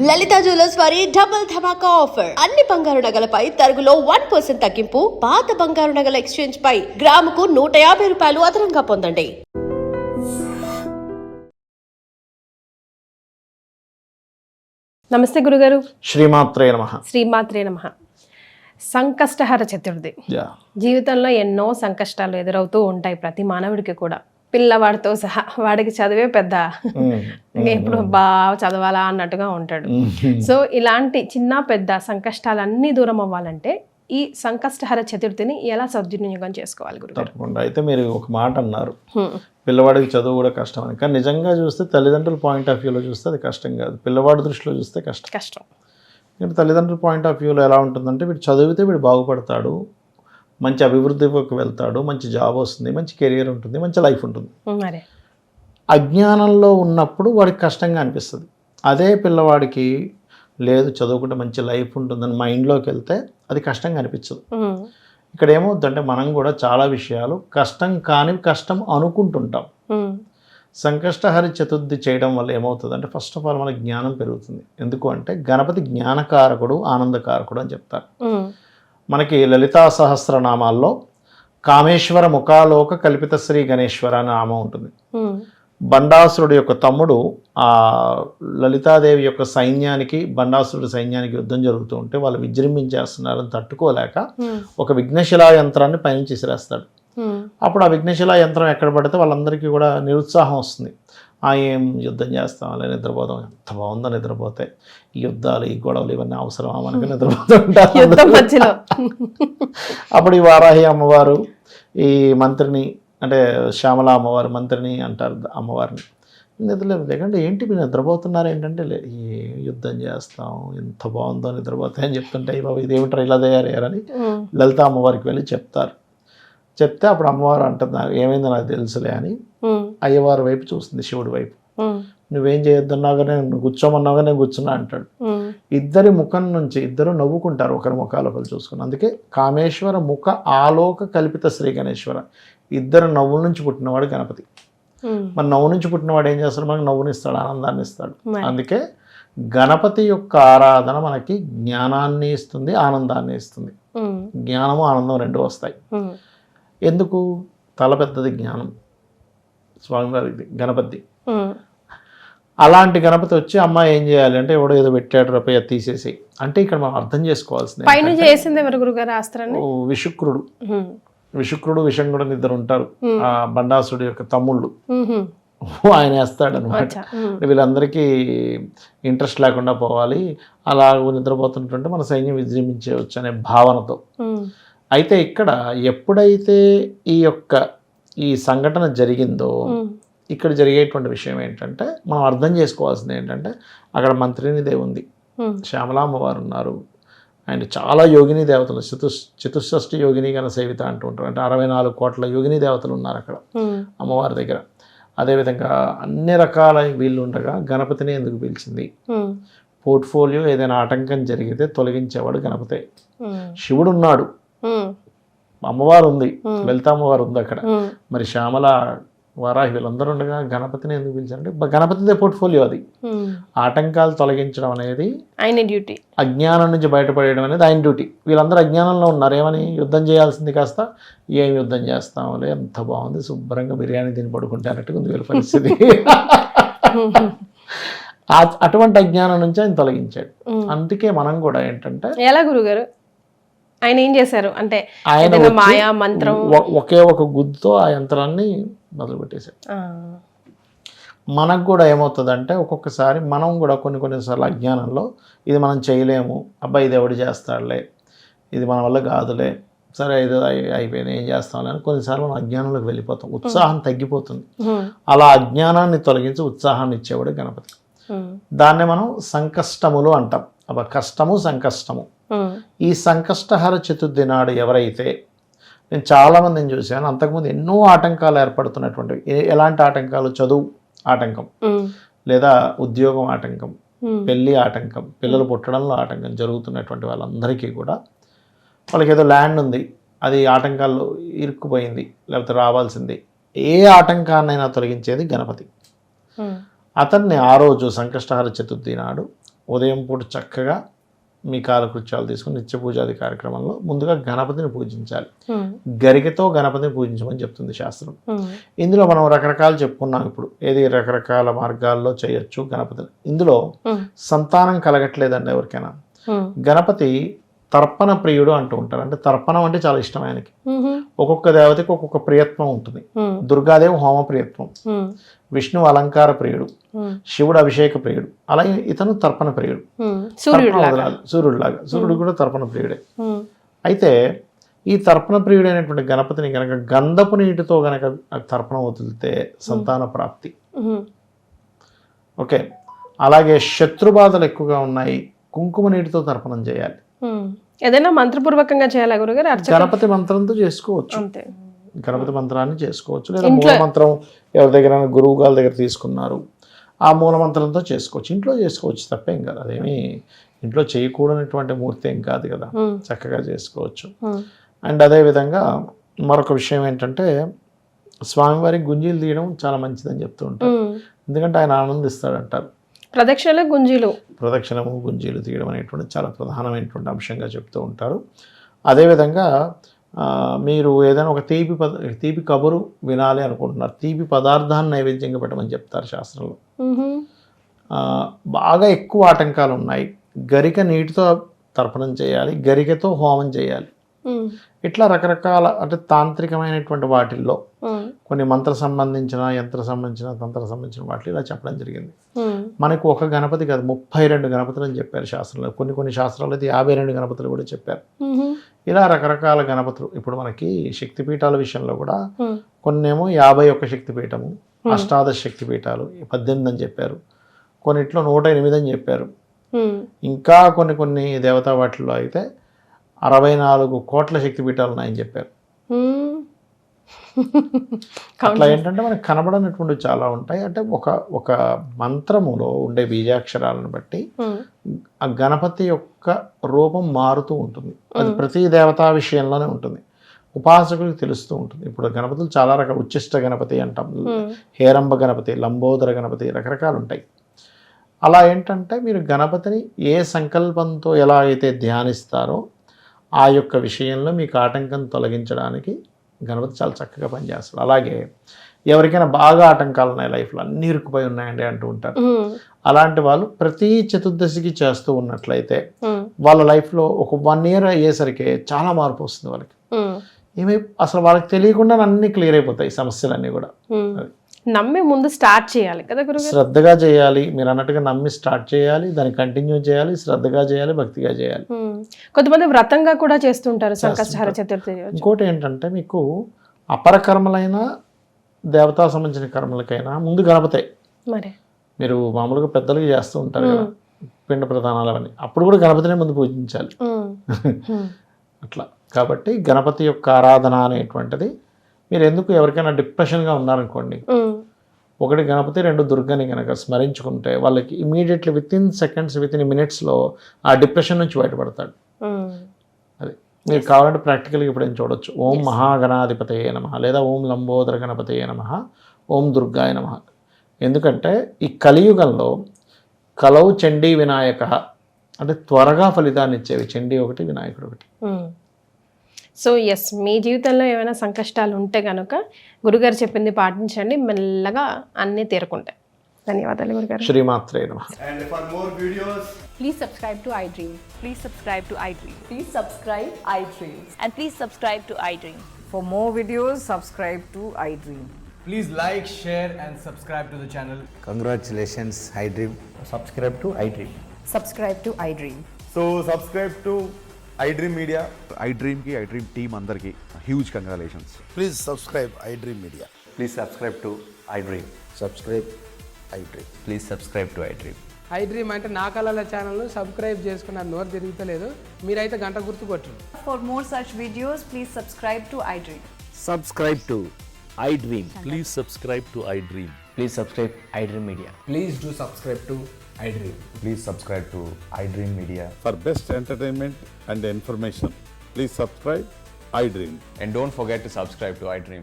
లలిత jewellers వారి double ధమాకా offer. అన్ని బంగారు నగలపై తరుగులో 1% తగ్గింపు. పాత బంగారు నగల ఎక్స్చేంజ్ పై గ్రాముకు 150 రూపాయలు అదనంగా పొందండి. నమస్తే గురుగారు. శ్రీమాత్రే నమః. శ్రీమాత్రే నమః. సంకష్టహర చతుర్థి. జీవితంలో ఎన్నో సంకష్టాలు ఎదురవుతూ ఉంటాయి ప్రతి మానవుడికి కూడా, పిల్లవాడితో సహా. వాడికి చదివే పెద్ద ఎప్పుడు బాగా చదవాలా అన్నట్టుగా ఉంటాడు. సో ఇలాంటి చిన్న పెద్ద సంకష్టాలన్నీ దూరం అవ్వాలంటే ఈ సంకష్టహర చతుర్థిని ఎలా సద్వినియోగం చేసుకోవాలి గురుగారు? తప్పకుండా. అయితే మీరు ఒక మాట అన్నారు, పిల్లవాడికి చదువు కూడా కష్టం అని. కానీ నిజంగా చూస్తే తల్లిదండ్రుల పాయింట్ ఆఫ్ వ్యూలో చూస్తే అది కష్టం కాదు, పిల్లవాడి దృష్టిలో చూస్తే కష్టం. ఎందుకంటే తల్లిదండ్రుల పాయింట్ ఆఫ్ వ్యూలో ఎలా ఉంటుందంటే, వీడు చదివితే వీడు బాగుపడతాడు, మంచి అభివృద్ధికి వెళ్తాడు, మంచి జాబ్ వస్తుంది, మంచి కెరియర్ ఉంటుంది, మంచి లైఫ్ ఉంటుంది. అజ్ఞానంలో ఉన్నప్పుడు వాడికి కష్టంగా అనిపిస్తుంది. అదే పిల్లవాడికి లేదు చదువుకుంటే మంచి లైఫ్ ఉంటుందని మైండ్లోకి వెళ్తే అది కష్టంగా అనిపించదు. ఇక్కడ ఏమవుతుందంటే, మనం కూడా చాలా విషయాలు కష్టం కాని కష్టం అనుకుంటుంటాం. సంకష్టహరి చతుర్థి చేయడం వల్ల ఏమవుతుందంటే, ఫస్ట్ ఆఫ్ ఆల్ మనకి జ్ఞానం పెరుగుతుంది. ఎందుకు అంటే, గణపతి జ్ఞానకారకుడు, ఆనందకారకుడు అని చెప్తారు. మనకి లలితా సహస్రనామాల్లో కామేశ్వర ముఖాలోక కల్పిత శ్రీ గణేశ్వర అనే నామం ఉంటుంది. బండాసురుడు యొక్క తమ్ముడు ఆ లలితాదేవి యొక్క సైన్యానికి, బండాసురుడి సైన్యానికి యుద్ధం జరుగుతూ ఉంటే వాళ్ళు విజృంభించేస్తున్నారని తట్టుకోలేక ఒక విఘ్నశిలా యంత్రాన్ని పైనుంచి విసిరేస్తాడు. అప్పుడు ఆ విఘ్నశిలా యంత్రం ఎక్కడ పడితే వాళ్ళందరికీ కూడా నిరుత్సాహం వస్తుంది. ఏం యుద్ధం చేస్తాం, అలా నిద్రపోతాం, ఎంత బాగుందో నిద్రపోతే, ఈ యుద్ధాలు ఈ గొడవలు ఇవన్నీ అవసరమా మనకి, నిద్రపోతూ ఉంటారు. అప్పుడు ఈ వారాహి అమ్మవారు ఈ మంత్రిని, అంటే శ్యామల అమ్మవారు మంత్రిని అంటారు అమ్మవారిని, నిద్రలేదు లేకంటే ఏంటి మీరు నిద్రపోతున్నారు ఏంటంటే, ఈ యుద్ధం చేస్తాం ఎంత బాగుందో నిద్రపోతాయి అని చెప్తుంటే, బాబు ఇదేమిటారు ఇలా తయారయ్యారని లలిత అమ్మవారికి వెళ్ళి చెప్తారు. చెప్తే అప్పుడు అమ్మవారు అంటుంది, ఏమైందో నాకు తెలుసులే అని అయ్యవారి వైపు చూస్తుంది, శివుడి వైపు. నువ్వేం చేయొద్దన్నాగానే, నువ్వు కూర్చోమన్నాగా నేను కూర్చున్నా అంటాడు. ఇద్దరి ముఖం నుంచి ఇద్దరు నవ్వుకుంటారు, ఒకరి ముఖాలు ఒకరు చూసుకుని. అందుకే కామేశ్వర ముఖ ఆలోక కల్పిత శ్రీ గణేశ్వర, ఇద్దరు నవ్వుల నుంచి పుట్టినవాడు గణపతి. మన నవ్వు నుంచి పుట్టినవాడు ఏం చేస్తాడు, మనకు నవ్వుని ఇస్తాడు, ఆనందాన్ని ఇస్తాడు. అందుకే గణపతి యొక్క ఆరాధన మనకి జ్ఞానాన్ని ఇస్తుంది, ఆనందాన్ని ఇస్తుంది. జ్ఞానము ఆనందం రెండు వస్తాయి. ఎందుకు? తల పెద్దది జ్ఞానం, స్వామివారిది గణపతి. అలాంటి గణపతి వచ్చి అమ్మ ఏం చేయాలి అంటే, ఎవడో ఏదో పెట్టాడు రూపాయ తీసేసి అంటే, ఇక్కడ మనం అర్థం చేసుకోవాల్సింది విశుక్రుడు. విశుక్రుడు విషంగుడు ఇద్దరు ఉంటారు, ఆ బండాసుడి యొక్క తమ్ముళ్ళు. ఆయన వేస్తాడు అనమాట. వీళ్ళందరికీ ఇంట్రెస్ట్ లేకుండా పోవాలి, అలా నిద్రపోతుంటుంటే మన సైన్యం విజృంభించవచ్చు అనే భావనతో. అయితే ఇక్కడ ఎప్పుడైతే ఈ సంఘటన జరిగిందో, ఇక్కడ జరిగేటువంటి విషయం ఏంటంటే, మనం అర్థం చేసుకోవాల్సింది ఏంటంటే, అక్కడ మంత్రిని దేవి ఉంది, శ్యామలామ్మవారు ఉన్నారు, అండ్ చాలా యోగిని దేవతలు, చతుషష్ఠి యోగిని గణ సేవిత అంటూ ఉంటారు. అంటే 64 కోట్ల యోగిని దేవతలు ఉన్నారు అక్కడ అమ్మవారి దగ్గర. అదేవిధంగా అన్ని రకాల వీళ్ళు ఉండగా గణపతిని ఎందుకు పిలిచింది? పోర్ట్ఫోలియో ఏదైనా ఆటంకం జరిగితే తొలగించేవాడు గణపతే. శివుడు ఉన్నాడు, అమ్మవారు ఉంది, లలిత అమ్మవారు ఉంది అక్కడ. మరి శ్యామల, వారాహి వీళ్ళందరూ ఉండగా గణపతిని ఎందుకు పిలిచారంటే, గణపతిదే పోర్ట్ఫోలియో అది. ఆటంకాలు తొలగించడం అనేది ఆయన డ్యూటీ, అజ్ఞానం నుంచి బయటపడేయడం అనేది ఆయన డ్యూటీ. వీళ్ళందరూ అజ్ఞానంలో ఉన్నారు. ఏమని? యుద్ధం చేయాల్సింది కాస్త ఏం యుద్ధం చేస్తాంలే, ఎంత బాగుంది, శుభ్రంగా బిర్యానీ తిని పడుకుంటే అన్నట్టుగా ఉంది వీళ్ళ పరిస్థితి. అటువంటి అజ్ఞానం నుంచి ఆయన తొలగించాడు. అందుకే మనం కూడా ఏంటంటే, ఎలా గురుగారు ఆయన ఏం చేశారు అంటే, ఆయన మాయా మంత్రం ఒకే ఒక గుద్దుతో ఆ యంత్రాన్ని మొదలుపెట్టేశాడు. మనకు కూడా ఏమవుతుందంటే, ఒక్కొక్కసారి మనం కూడా కొన్నిసార్లు అజ్ఞానంలో ఇది మనం చేయలేము, అబ్బాయి ఇది ఎవడు చేస్తాడులే, ఇది మన వల్ల కాదులే, సరే ఇది అయిపోయింది ఏం చేస్తాంలే అని కొన్నిసార్లు మనం అజ్ఞానంలోకి వెళ్ళిపోతాం, ఉత్సాహం తగ్గిపోతుంది. అలా అజ్ఞానాన్ని తొలగించి ఉత్సాహాన్ని ఇచ్చేవాడు గణపతి. దాన్నే మనం సంకష్టములు అంటాం. అబ్బా కష్టము సంకష్టము. ఈ సంకష్టహర చతుర్థి నాడు ఎవరైతే, నేను చాలామందిని చూశాను, అంతకుముందు ఎన్నో ఆటంకాలు ఏర్పడుతున్నటువంటి, ఎలాంటి ఆటంకాలు? చదువు ఆటంకం, లేదా ఉద్యోగం ఆటంకం, పెళ్ళి ఆటంకం, పిల్లలు పుట్టడంలో ఆటంకం జరుగుతున్నటువంటి వాళ్ళందరికీ కూడా, వాళ్ళకి ఏదో ల్యాండ్ ఉంది, అది ఆటంకాల్లో ఇరుక్కుపోయింది, లేకపోతే రావాల్సింది, ఏ ఆటంకాన్నైనా తొలగించేది గణపతి. అతన్ని ఆ రోజు సంకష్టహర చతుర్థి నాడు ఉదయం పూట చక్కగా మీ కాలకృత్యాలు తీసుకుని నిత్య పూజాది కార్యక్రమంలో ముందుగా గణపతిని పూజించాలి. గరికతో గణపతిని పూజించమని చెప్తుంది శాస్త్రం. ఇందులో మనం రకరకాలు చెప్పుకున్నాం. ఇప్పుడు ఏది రకరకాల మార్గాల్లో చేయొచ్చు గణపతిని. ఇందులో సంతానం కలగట్లేదండి ఎవరికైనా, గణపతి తర్పణ ప్రియుడు అంటూ ఉంటారు. అంటే తర్పణం అంటే చాలా ఇష్టం ఆయనకి. ఒక్కొక్క దేవతకి ఒక్కొక్క ప్రియత్వం ఉంటుంది. దుర్గాదేవి హోమ ప్రియత్వం, విష్ణువు అలంకార ప్రియుడు, శివుడు అభిషేక ప్రియుడు, అలాగే ఇతను తర్పణ ప్రియుడు. సూర్యుడులాగా, సూర్యుడు కూడా తర్పణ ప్రియుడే. అయితే ఈ తర్పణ ప్రియుడైనటువంటి గణపతిని గనక గంధపు నీటితో గనక తర్పణం వదిలితే సంతాన ప్రాప్తి. ఓకే, అలాగే శత్రుబాధలు ఎక్కువగా ఉన్నాయి, కుంకుమ నీటితో తర్పణం చేయాలి. ఏదైనా మంత్రపూర్వకంగా చేయాలి గురుగారు? గణపతి మంత్రంతో చేసుకోవచ్చు, గణపతి మంత్రాన్ని చేసుకోవచ్చు. లేదా మూల మంత్రం ఎవరి దగ్గర గురువు గారి దగ్గర తీసుకున్నారు, ఆ మూల మంత్రంతో చేసుకోవచ్చు. ఇంట్లో చేసుకోవచ్చు, తప్పేం కాదు. అదేమి ఇంట్లో చేయకూడనటువంటి మూర్తి ఏం కాదు కదా, చక్కగా చేసుకోవచ్చు. అండ్ అదేవిధంగా మరొక విషయం ఏంటంటే స్వామివారికి గుంజీలు తీయడం చాలా మంచిదని చెప్తూ ఉంటారు. ఎందుకంటే ఆయన ఆనందిస్తాడంటారు. ప్రదక్షిణము గుంజీలు తీయడం అనేటువంటి చాలా ప్రధానమైనటువంటి అంశంగా చెప్తూ ఉంటారు. అదేవిధంగా మీరు ఏదైనా ఒక తీపి కబురు వినాలి అనుకుంటున్నారు, తీపి పదార్థాన్ని నైవేద్యంగా పెట్టమని చెప్తారు శాస్త్రంలో. బాగా ఎక్కువ ఆటంకాలు ఉన్నాయి, గరిక నీటితో తర్పణం చేయాలి, గరికతో హోమం చేయాలి. ఇట్లా రకరకాల అంటే తాంత్రికమైనటువంటి వాటిల్లో కొన్ని మంత్ర సంబంధించిన, యంత్ర సంబంధించిన, తంత్ర సంబంధించిన వాటిలో ఇలా చెప్పడం జరిగింది. మనకు ఒక గణపతి కాదు, 32 గణపతులు అని చెప్పారు శాస్త్రంలో. కొన్ని శాస్త్రాలు అయితే 52 గణపతులు కూడా చెప్పారు. ఇలా రకరకాల గణపతులు. ఇప్పుడు మనకి శక్తిపీఠాల విషయంలో కూడా కొన్నేమో 51 శక్తిపీఠము, అష్టాదశ శక్తిపీఠాలు 18 అని చెప్పారు, కొన్నిట్లో 108 అని చెప్పారు. ఇంకా కొన్ని దేవతా వాటిల్లో అయితే 64 కోట్ల శక్తిపీఠాలు ఉన్నాయని చెప్పారు. అట్లా ఏంటంటే మనకు కనబడనటువంటి చాలా ఉంటాయి. అంటే ఒక మంత్రములో ఉండే బీజాక్షరాలను బట్టి ఆ గణపతి యొక్క రూపం మారుతూ ఉంటుంది. అది ప్రతి దేవతా విషయంలోనే ఉంటుంది, ఉపాసకులకు తెలుస్తూ ఉంటుంది. ఇప్పుడు గణపతులు చాలా రకాల, ఉచ్చిష్ట గణపతి అంటాం, హేరంబ గణపతి, లంబోదర గణపతి, రకరకాలు ఉంటాయి. అలా ఏంటంటే మీరు గణపతిని ఏ సంకల్పంతో ఎలా అయితే ధ్యానిస్తారో ఆ యొక్క విషయంలో మీకు ఆటంకం తొలగించడానికి గణపతి చాలా చక్కగా పనిచేస్తాడు. అలాగే ఎవరికైనా బాగా ఆటంకాలు ఉన్నాయి, లైఫ్లో అన్ని ఇరుక్కుపోయి ఉన్నాయండి అంటూ ఉంటారు. అలాంటి వాళ్ళు ప్రతి చతుర్దశికి చేస్తూ ఉన్నట్లయితే వాళ్ళ లైఫ్లో ఒక 1 year అయ్యేసరికి చాలా మార్పు వస్తుంది వాళ్ళకి. అసలు వాళ్ళకి తెలియకుండా అన్ని క్లియర్ అయిపోతాయి సమస్యలన్నీ కూడా. నమ్మి ముందు స్టార్ట్ చేయాలి కదా గురుగారు? శ్రద్ధగా చేయాలి, మీరు అన్నట్టుగా నమ్మి స్టార్ట్ చేయాలి, దాన్ని కంటిన్యూ చేయాలి, శ్రద్ధగా చేయాలి, భక్తిగా చేయాలి. కొంతమంది వ్రతంగా కూడా చేస్తుంటారు సంకష్టహర చతుర్థి. ఇంకోటి ఏంటంటే మీకు అపర కర్మలైన, దేవతా సంబంధించిన కర్మలకైనా ముందు గణపతే. మరి మీరు మామూలుగా పెద్దలకి చేస్తూ ఉంటారు కదా పిండ ప్రధానాలు అవన్నీ, అప్పుడు కూడా గణపతినే ముందు పూజించాలి. అట్లా కాబట్టి గణపతి యొక్క ఆరాధన అనేటువంటిది, మీరు ఎందుకు ఎవరికైనా డిప్రెషన్గా ఉన్నారనుకోండి, 1 గణపతి 2 దుర్గని కనుక స్మరించుకుంటే వాళ్ళకి ఇమీడియట్లీ వితిన్ సెకండ్స్, వితిన్ మినిట్స్లో ఆ డిప్రెషన్ నుంచి బయటపడతాడు. అది మీరు కావాలంటే ప్రాక్టికల్గా ఇప్పుడు ఏం చూడొచ్చు. ఓం మహాగణాధిపతయే నమః, లేదా ఓం లంబోదర గణపతయే నమః, ఓం దుర్గాయ నమః. ఎందుకంటే ఈ కలియుగంలో కలౌ చండీ వినాయక అంటే త్వరగా ఫలితాన్ని ఇచ్చేవి చండీ ఒకటి, వినాయకుడు ఒకటి. సో ఎస్, మీ జీవితంలో ఏమైనా సంకష్టాలు ఉంటే కనుక గురుగారు చెప్పింది పాటించండి, మెల్లగా అన్నీ తీరుకుంటాయి. ధన్యవాదాలు గురుగారు. శ్రీమాత్రే నమః. And for more videos, please subscribe to iDream. Please subscribe to iDream. Please subscribe iDream. And please subscribe to iDream. For more videos, subscribe to iDream. please like, share and subscribe to the channel. Congratulations, iDream. Subscribe to iDream. Subscribe to iDream. So subscribe to iDream Media. iDream team andarki huge congratulations. Please subscribe iDream Media. Please subscribe to iDream. Subscribe iDream. Please subscribe to iDream. iDream అంటే నా కళల ఛానల్ను subscribe చేసుకున్న నోరు తిరుగుతలేదు, మీరైతే గంట గుర్తు కొట్టండి. For more such videos, please subscribe to iDream. Subscribe to iDream. Please subscribe to iDream. Please subscribe iDream Media. Please do subscribe to iDream. Please subscribe to iDream Media. For best entertainment and information, please subscribe iDream. And don't forget to subscribe to iDream.